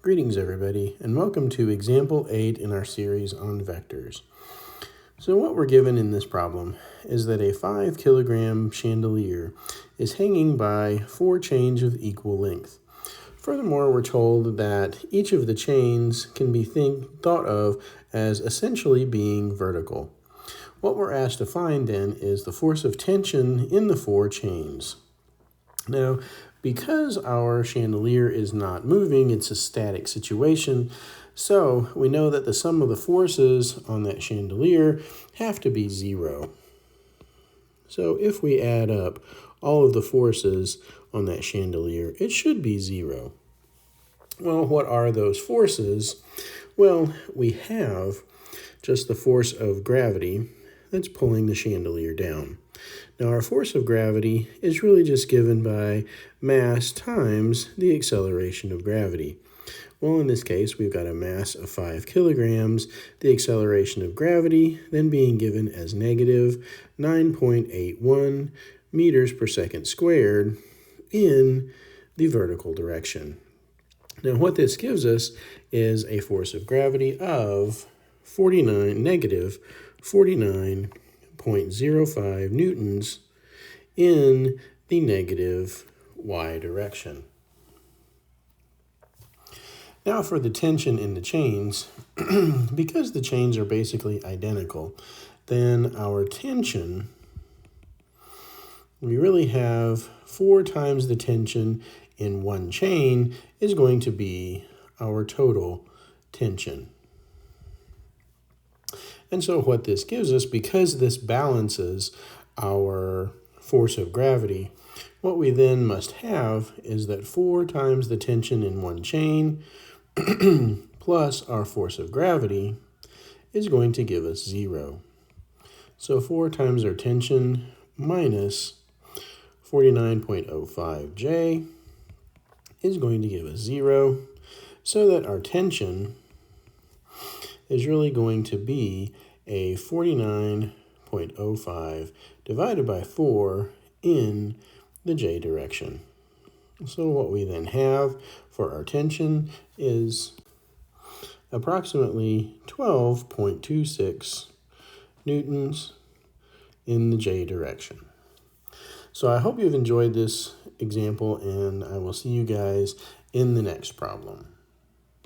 Greetings everybody, and welcome to example 8 in our series on vectors. So what we're given in this problem is that a 5 kilogram chandelier is hanging by 4 chains of equal length. Furthermore, we're told that each of the chains can be thought of as essentially being vertical. What we're asked to find then is the force of tension in the 4 chains. Now, because our chandelier is not moving, it's a static situation, so we know that the sum of the forces on that chandelier have to be 0. So if we add up all of the forces on that chandelier, it should be 0. Well, what are those forces? Well, we have just the force of gravity that's pulling the chandelier down. Now, our force of gravity is really just given by mass times the acceleration of gravity. Well, in this case, we've got a mass of 5 kilograms, the acceleration of gravity then being given as negative 9.81 meters per second squared in the vertical direction. Now, what this gives us is a force of gravity of negative 49.05 newtons in the negative y direction. Now for the tension in the chains, because the chains are basically identical, then our tension, we really have 4 times the tension in one chain is going to be our total tension. And so what this gives us, because this balances our force of gravity, what we then must have is that 4 times the tension in one chain plus our force of gravity is going to give us 0. So 4 times our tension minus 49.05 J is going to give us 0, so that our tension is really going to be a 49.05 divided by 4 in the J direction. So what we then have for our tension is approximately 12.26 newtons in the J direction. So I hope you've enjoyed this example, and I will see you guys in the next problem.